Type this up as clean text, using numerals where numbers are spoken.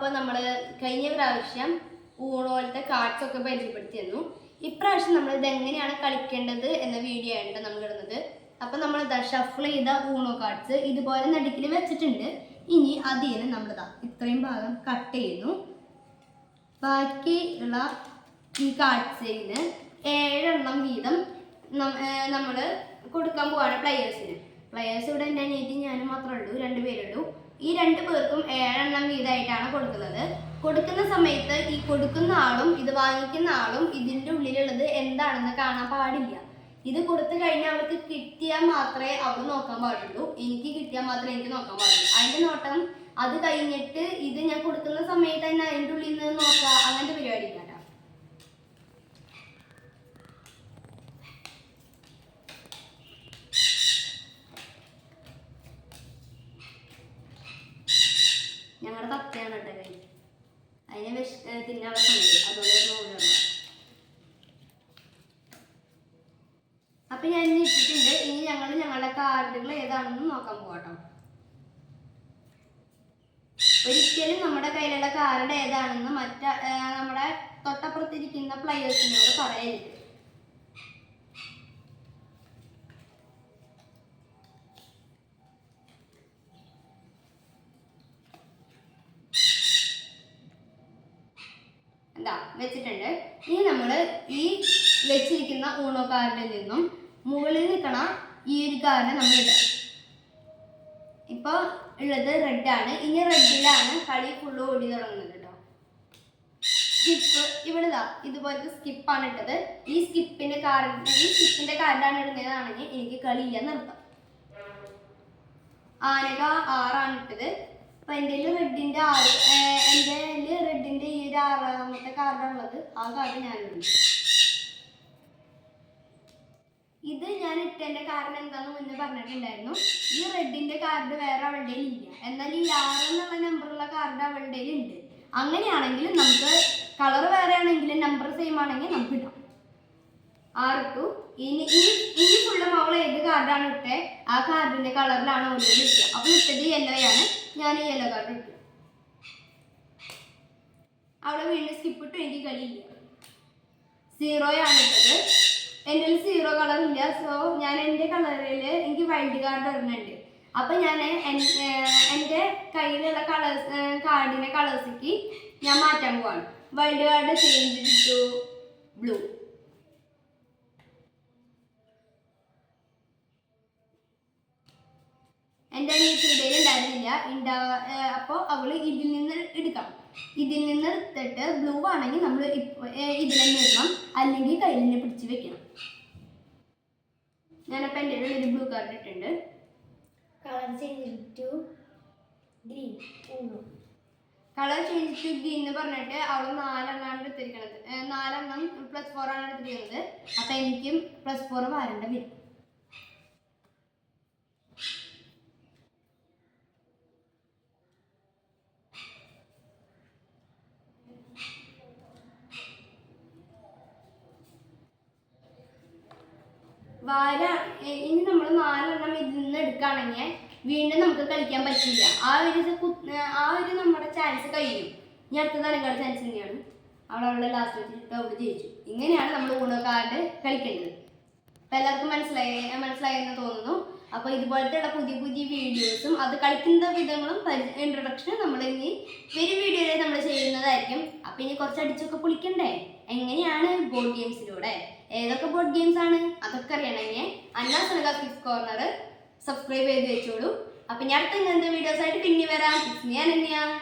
അപ്പോൾ നമ്മൾ കഴിഞ്ഞ പ്രാവശ്യം ഊണോലത്തെ കാർഡ്സ് ഒക്കെ പരിചയപ്പെടുത്തി തന്നു. ഇപ്രാവശ്യം നമ്മൾ ഇതെങ്ങനെയാണ് കളിക്കേണ്ടത് എന്ന വീഡിയോ ആണ് നമ്മൾ ഇടുന്നത്. അപ്പോൾ നമ്മൾ ഷഫിൾ ചെയ്ത ഊണോ കാർഡ്സ് ഇതുപോലെ നടുക്കിൽ വെച്ചിട്ടുണ്ട്. ഇനി അതിൽ നിന്ന് നമ്മളിതാ ഇത്രയും ഭാഗം കട്ട് ചെയ്യുന്നു. ബാക്കി ഉള്ള ഈ കാർഡ്സിൽ നിന്ന് 7 എണ്ണം വീതം നമ്മൾ കൊടുക്കാൻ പോവാണ് പ്ലെയേഴ്സിന്. പ്ലെയേഴ്സ് ഇവിടെ എൻ്റെ അനിയത്തി ഞാനും മാത്രമേ ഉള്ളൂ, 2 പേരുള്ളൂ. ഈ 2 പേർക്കും 7 എണ്ണം വീതമായിട്ടാണ് കൊടുക്കുന്നത്. കൊടുക്കുന്ന സമയത്ത് ഈ കൊടുക്കുന്ന ആളും ഇത് വാങ്ങിക്കുന്ന ആളും ഇതിൻ്റെ ഉള്ളിലുള്ളത് എന്താണെന്ന് കാണാൻ പാടില്ല. ഇത് കൊടുത്തു കഴിഞ്ഞാൽ അവർക്ക് കിട്ടിയാൽ മാത്രമേ അവർ നോക്കാൻ പാടുള്ളൂ. എനിക്ക് കിട്ടിയാൽ മാത്രമേ എനിക്ക് നോക്കാൻ പാടുള്ളൂ. അതിൻ്റെ നോട്ടം അത് കഴിഞ്ഞിട്ട് ഇത് ഞാൻ കൊടുക്കുന്ന സമയത്ത് തന്നെ അതിൻ്റെ ഉള്ളിൽ നിന്ന് നോക്കുക, അങ്ങനത്തെ പരിപാടി ഇല്ല. ഞങ്ങളുടെ തത്തയാണ് കേട്ടോ കൈ, അതിനെ തിന്നാനുള്ള സമയം അതുകൊണ്ട്. അപ്പൊ ഞാൻ ഇനി ഇട്ടിട്ടുണ്ട്. ഇനി ഞങ്ങളുടെ കാർഡുകൾ ഏതാണെന്ന് നോക്കാൻ പോകട്ടോ. ഒരിക്കലും നമ്മുടെ കയ്യിലുള്ള കാർഡ് ഏതാണെന്ന് നമ്മുടെ തൊട്ടപ്പുറത്തിരിക്കുന്ന പ്ലെയേഴ്സിനോട് പറയരുത്. എന്താ വെച്ചിട്ടുണ്ട്. ഇനി നമ്മൾ ഈ വെച്ചിരിക്കുന്ന ഊണോ കാർഡിൽ നിന്നും മുകളിൽ നിൽക്കണ ഈ ഒരു കാർഡ് നമ്മൾ ഇടാം. ഇപ്പോൾ ഉള്ളത് റെഡാണ്. ഇനി റെഡിലാണ് കളി ഫുള്ള് ഓടി തുടങ്ങുന്നത് കേട്ടോ. സ്കിപ്പ് ഇവിടെ ഇതുപോലത്തെ സ്കിപ്പാണ് ഇട്ടത്. ഈ സ്കിപ്പിന്റെ കാർഡാണ് ഇടുന്നതാണെങ്കിൽ എനിക്ക് കളി ഇല്ലെന്ന് അർത്ഥം. ആനക 6 ഇട്ടത്. അപ്പൊ എൻ്റെ റെഡിന്റെ 6, എൻ്റെ റെഡിന്റെ ഈ ഒരു 6ാമത്തെ കാർഡാണുള്ളത്. ആ കാർഡ് ഞാനിടുന്നു. ഇത് ഞാൻ ഇട്ടതിന്റെ കാരണം എന്താണെന്ന് മുന്നേ പറഞ്ഞിട്ടുണ്ടായിരുന്നു. ഈ റെഡിന്റെ കാർഡ് വേറെ അവളുടെ ഇല്ല, എന്നാൽ ഈ 6 എന്നുള്ള നമ്പറുള്ള കാർഡ് അവളുടെ ഉണ്ട്. അങ്ങനെയാണെങ്കിൽ നമുക്ക് കളർ വേറെ ആണെങ്കിലും നമ്പർ സെയിം ആണെങ്കിൽ നമുക്ക് ഇടാം. 6 ഇട്ടു. ഇനി ഫുള്ളും അവൾ ഏത് കാർഡാണ് ഇട്ടേ ആ കാർഡിന്റെ കളറിലാണ് ഓൾറെഡി ഇട്ടത്. അപ്പോൾ ഇട്ടത് യെല്ലോയാണ്. ഞാൻ ഈ യെല്ലോ കാർഡ് ഇട്ടു. അവളെ വീണ്ടും സ്കിപ്പ് ഇട്ടു. എനിക്ക് കളിയില്ല. 0 ഇട്ടത്. എൻ്റെ 0 കളർ ഇല്ല. സോ ഞാൻ എൻ്റെ കളറിൽ എനിക്ക് വൈൽഡ് കാർഡ് വരുന്നുണ്ട്. അപ്പം ഞാൻ എൻ്റെ കയ്യിലുള്ള കാർഡിൻ്റെ കളേഴ്സിലേക്ക് ഞാൻ മാറ്റാൻ പോവാണ്. Wild card change to blue. എൻ്റെ അനിയത്തിയുടെ ഉണ്ടായിരുന്നില്ല. അപ്പോൾ അവൾ ഇതിൽ നിന്ന് എടുക്കണം. ഇതിൽ നിന്ന് എടുത്തിട്ട് ബ്ലൂ ആണെങ്കിൽ നമ്മൾ ഇതിൽ തന്നെ ഇടണം, അല്ലെങ്കിൽ കയ്യിൽ തന്നെ പിടിച്ച് വെക്കണം. ഞാനപ്പോൾ എൻ്റെ ഒരു ബ്ലൂ കാർഡ് ഇട്ടുണ്ട്. Colour change to green. Colour change to green എന്ന് പറഞ്ഞിട്ട് അവൾ 4 എണ്ണമാണ് എടുത്തിരിക്കുന്നത്. 4 എണ്ണം +4 ആണ് എടുത്തിരിക്കുന്നത്. അപ്പം എനിക്കും +4 വരേണ്ട വരും. ഇനി നമ്മൾ 4 എണ്ണം ഇതിൽ നിന്ന് എടുക്കുകയാണെങ്കിൽ വീണ്ടും നമുക്ക് കളിക്കാൻ പറ്റില്ല. ആ ഒരു നമ്മുടെ ചാൻസ് കഴിയും. ഇനി അടുത്ത തലക്കാട് ചാൻസ് തന്നെയാണ്. അവളെ ലാസ്റ്റ് വെച്ചിട്ട് അവൾ ജയിച്ചു. ഇങ്ങനെയാണ് നമ്മൾ ഊണോ കാർഡ് കളിക്കേണ്ടത്. അപ്പം എല്ലാവർക്കും മനസ്സിലായെന്ന് തോന്നുന്നു. അപ്പോൾ ഇതുപോലത്തെ പുതിയ വീഡിയോസും അത് കളിക്കുന്ന വിധങ്ങളും ഇൻട്രൊഡക്ഷനും നമ്മൾ ഇനി വരും വീഡിയോയിൽ നമ്മൾ ചെയ്യുന്നതായിരിക്കും. അപ്പം ഇനി കുറച്ച് അടിച്ചൊക്കെ പൊളിക്കണ്ടേ? എങ്ങനെയാണ് ബോർഡ് ഗെയിംസിലൂടെ ഏതൊക്കെ ബോർഡ് ഗെയിംസ് ആണ് അതൊക്കെ അറിയണമെങ്കിൽ അന്നാസ് സനക കിഡ്സ് കോർണർ സബ്സ്ക്രൈബ് ചെയ്ത് വെച്ചോളൂ. അപ്പം ഞാൻ അടുത്ത ഇങ്ങനത്തെ വീഡിയോസായിട്ട് പിന്നെ വരാം. ഞാൻ തന്നെയാണ്.